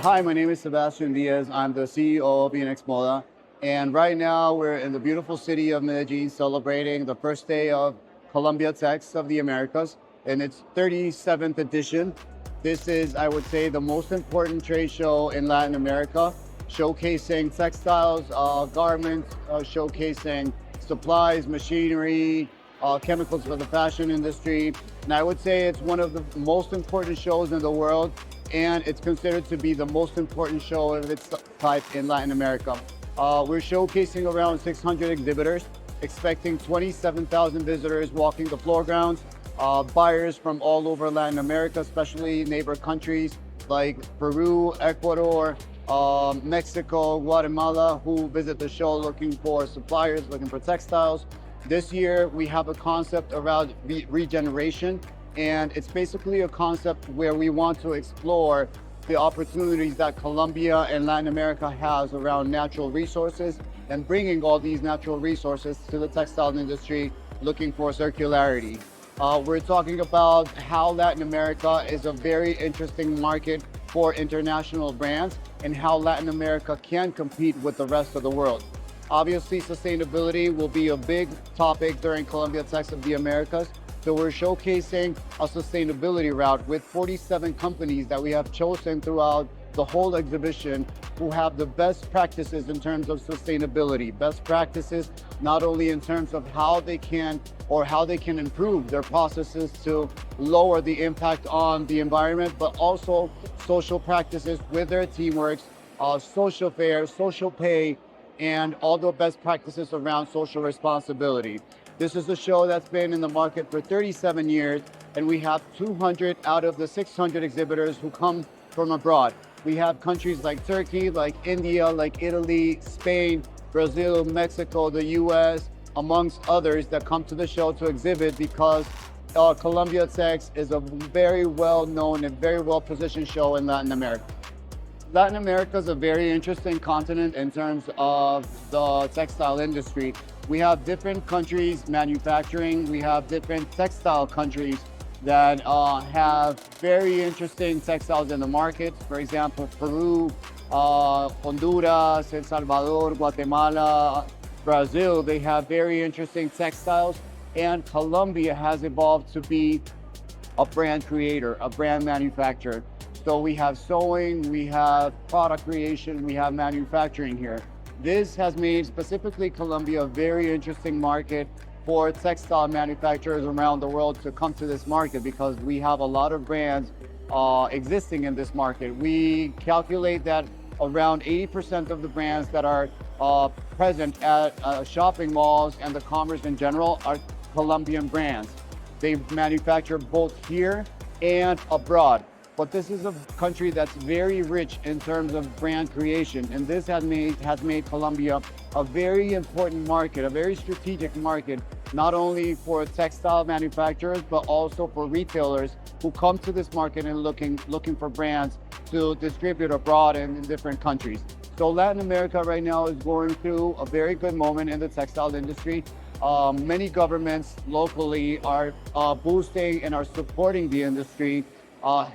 Hi, my name is Sebastián Díez. I'm the CEO of Inexmoda. And right now we're in the beautiful city of Medellin celebrating the first day of Colombiatex of the Americas in its 37th edition. This is, I would say, the most important trade show in Latin America, showcasing textiles, garments, showcasing supplies, machinery, chemicals for the fashion industry. And I would say it's one of the most important shows in the world, and it's considered to be the most important show of its type in Latin America. We're showcasing around 600 exhibitors, expecting 27,000 visitors walking the floor grounds, buyers from all over Latin America, especially neighbor countries like Peru, Ecuador, Mexico, Guatemala, who visit the show looking for suppliers, looking for textiles. This year, we have a concept around regeneration, and it's basically a concept where we want to explore the opportunities that Colombia and Latin America has around natural resources and bringing all these natural resources to the textile industry, looking for circularity. We're talking about how Latin America is a very interesting market for international brands and how Latin America can compete with the rest of the world. Obviously, sustainability will be a big topic during Colombiatex of the Americas. So we're showcasing a sustainability route with 47 companies that we have chosen throughout the whole exhibition who have the best practices in terms of sustainability. Best practices not only in terms of how they can improve their processes to lower the impact on the environment, but also social practices with their teamworks, social fairs, social pay, and all the best practices around social responsibility. This is a show that's been in the market for 37 years, and we have 200 out of the 600 exhibitors who come from abroad. We have countries like Turkey, like India, like Italy, Spain, Brazil, Mexico, the US, amongst others that come to the show to exhibit because Colombiatex is a very well-known and very well-positioned show in Latin America. Latin America is a very interesting continent in terms of the textile industry. We have different countries manufacturing. We have different textile countries that have very interesting textiles in the market. For example, Peru, Honduras, El Salvador, Guatemala, Brazil, they have very interesting textiles. And Colombia has evolved to be a brand creator, a brand manufacturer. So we have sewing, we have product creation, we have manufacturing here. This has made specifically Colombia a very interesting market for textile manufacturers around the world to come to this market because we have a lot of brands existing in this market. We calculate that around 80% of the brands that are present at shopping malls and the commerce in general are Colombian brands. They manufacture both here and abroad. But this is a country that's very rich in terms of brand creation, and this has made Colombia a very important market, a very strategic market, not only for textile manufacturers, but also for retailers who come to this market and looking for brands to distribute abroad and in different countries. So Latin America right now is going through a very good moment in the textile industry. Many governments locally are boosting and are supporting the industry,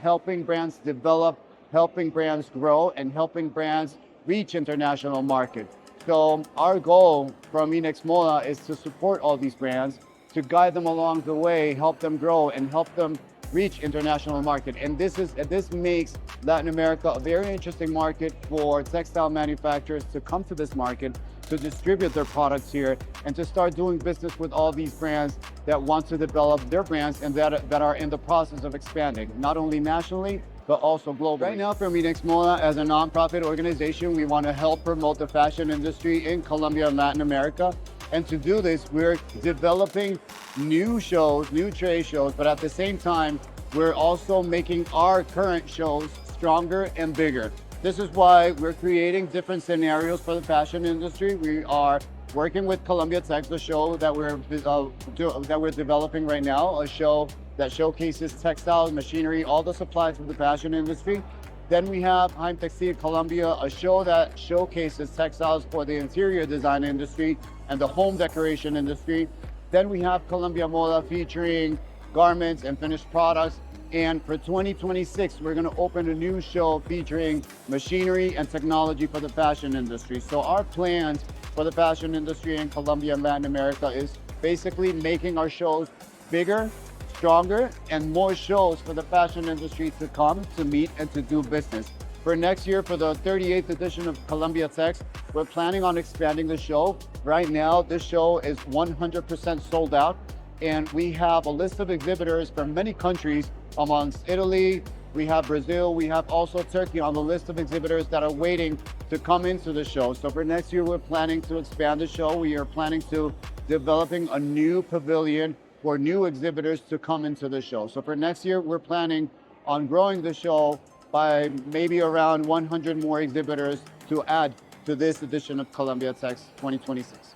helping brands develop, helping brands grow, and helping brands reach international markets. So our goal from Inexmoda is to support all these brands, to guide them along the way, help them grow, and help them reach international market. And this makes Latin America a very interesting market for textile manufacturers to come to this market, to distribute their products here, and to start doing business with all these brands that want to develop their brands and that are in the process of expanding, not only nationally, but also globally. Right now, for Inexmoda, as a nonprofit organization, we want to help promote the fashion industry in Colombia and Latin America. And to do this, we're developing new shows, new trade shows, but at the same time, we're also making our current shows stronger and bigger. This is why we're creating different scenarios for the fashion industry. We are working with Colombiatex, the show that we're developing right now, a show that showcases textiles, machinery, all the supplies of the fashion industry. Then we have Textile Colombia, a show that showcases textiles for the interior design industry and the home decoration industry. Then we have Colombiamoda featuring garments and finished products. And for 2026, we're going to open a new show featuring machinery and technology for the fashion industry. So our plans for the fashion industry in Colombia and Latin America is basically making our shows bigger, stronger, and more shows for the fashion industry to come, to meet, and to do business. For next year, for the 38th edition of Colombiatex, we're planning on expanding the show. Right now, this show is 100% sold out, and we have a list of exhibitors from many countries, amongst Italy, we have Brazil, we have also Turkey on the list of exhibitors that are waiting to come into the show. So for next year, we're planning to expand the show. We are planning to developing a new pavilion for new exhibitors to come into the show. So for next year, we're planning on growing the show by maybe around 100 more exhibitors to add to this edition of Colombiatex 2026.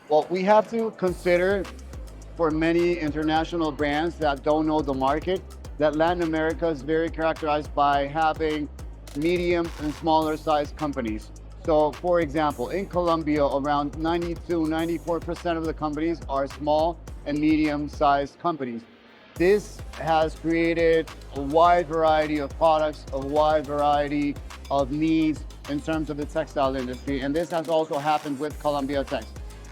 Well, we have to consider, for many international brands that don't know the market, that Latin America is very characterized by having medium and smaller sized companies. So for example, in Colombia, around 94% of the companies are small and medium sized companies. This has created a wide variety of products, a wide variety of needs in terms of the textile industry. And this has also happened with Colombiatex.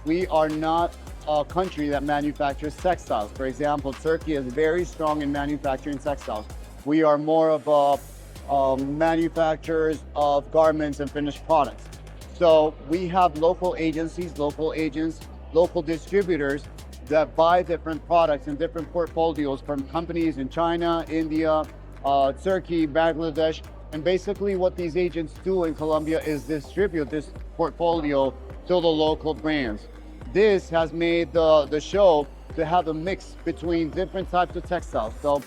We are not a country that manufactures textiles. For example, Turkey is very strong in manufacturing textiles. We are more of manufacturers of garments and finished products. So we have local agencies, local agents, local distributors that buy different products and different portfolios from companies in China, India, Turkey, Bangladesh. And basically what these agents do in Colombia is distribute this portfolio to the local brands. This has made the show to have a mix between different types of textiles. So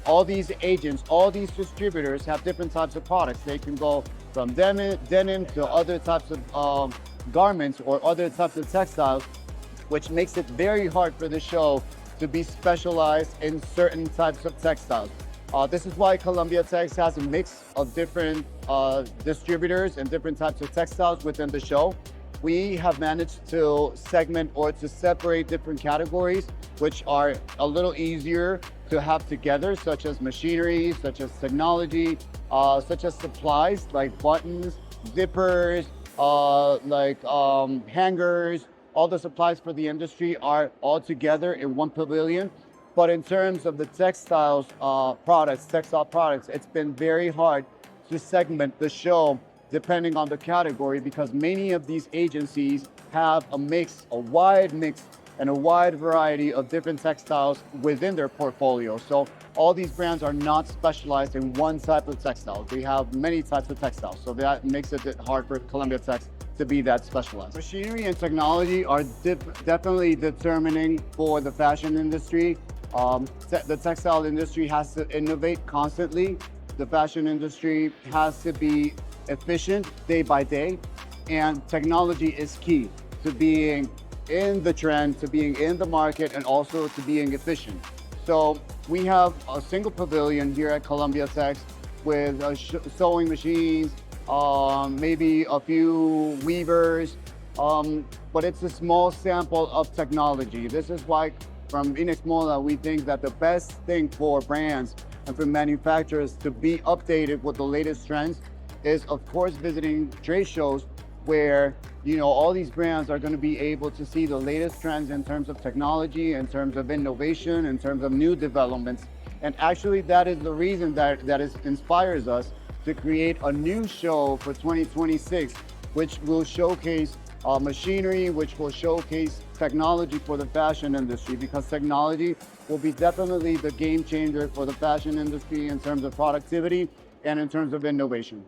all these agents, all these distributors have different types of products. They can go from denim to other types of garments or other types of textiles, which makes it very hard for the show to be specialized in certain types of textiles. This is why Colombiatex has a mix of different distributors and different types of textiles within the show. We have managed to segment or to separate different categories, which are a little easier to have together, such as machinery, such as technology, such as supplies like buttons, zippers, hangers. All the supplies for the industry are all together in one pavilion. But in terms of the textile products, it's been very hard to segment the show depending on the category, because many of these agencies have a wide mix and a wide variety of different textiles within their portfolio. So all these brands are not specialized in one type of textile. They have many types of textiles. So that makes it hard for Colombiatex to be that specialized. Machinery and technology are definitely determining for the fashion industry. The textile industry has to innovate constantly. The fashion industry has to be efficient day by day, and technology is key to being in the trend, to being in the market, and also to being efficient. So we have a single pavilion here at Colombiatex with sewing machines, maybe a few weavers, but it's a small sample of technology. This is why from Inexmoda, we think that the best thing for brands and for manufacturers to be updated with the latest trends is, of course, visiting trade shows where, all these brands are going to be able to see the latest trends in terms of technology, in terms of innovation, in terms of new developments. And actually, that is the reason that inspires us to create a new show for 2026, which will showcase machinery, which will showcase technology for the fashion industry, because technology will be definitely the game changer for the fashion industry in terms of productivity and in terms of innovation.